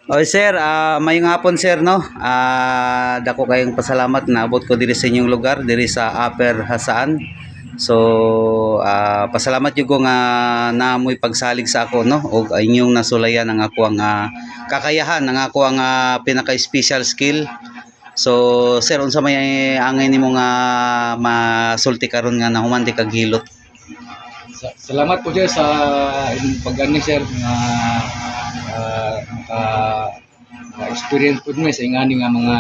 Oy sir, mayong hapon sir no. Dako kayong pasalamat na abot ko diri sa inyong lugar diri sa Upper Hasaan. So pasalamat jud ko nga naamoy pagsalig sa ako no og inyong nasulayan ang ako ang kakayahan ang ako ang pinaka-special skill. So sir unsa may angay nimo nga masulti karon nga nahuman di kag hilot? Salamat po dyan sa inyong pag-ani sir nga uh, experience po mo sa ingani nga mga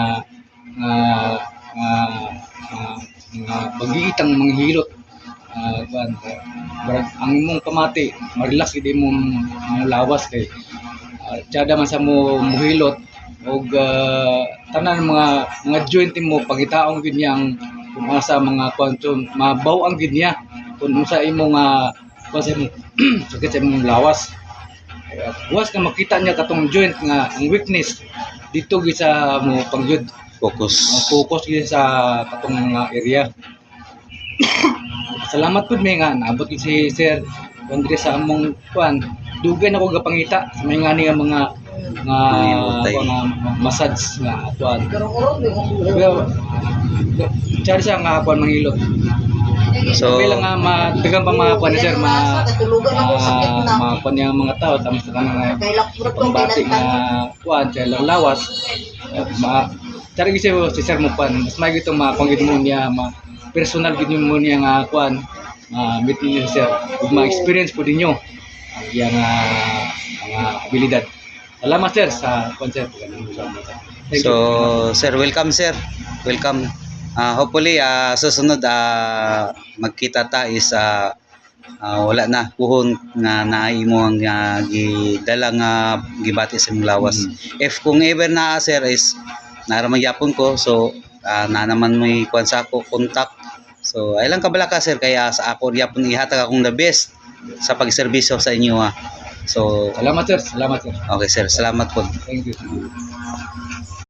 pag-iitang mga hilot. Ang imong pamati mag-relax gid imong lawas kay tiyada man sa mo muhilot og tanan mga joint mo pangitaong gid niya ang kung sa mga kwantum mabaw ang gid niya kung sa imong sa imong sakit sa imong lawas. Buwas ka makita niya katong joint nga ang weakness dito gid sa mo pangjud focus gid sa katong area. Salamat pud may nga naabot si Sir Andre sa among kuan. Dugay na ko gapangita sa may ngani nga mga massage nga kuan. Well, chari siya nga kuan mangilot. So bilang nga madagang pa mga kuan ni Sir kuan yang mga tao tamo sa kanang pambati nga kuan sa lawas. Chari gid si Sir mo kuan mas may gitong mapangit mo niya personal gid mo niya nga kuan meet niyo sir ug ma-experience po ninyo yang mga abilidad. Salamat sir sa concert. So sir, welcome sir. Welcome. Hopefully susunod magkita ta is wala na puhon nga naimo ang gidala nga gibati sa imong lawas. If kung ever na sir is naramang yapon ko so na naman may kuan sa ako contact. So ay lang kabala ka sir kaya sa ako yapon ihatag akong the best sa pagserbisyo sa inyo So salamat sir. Okay sir, salamat po. Thank you.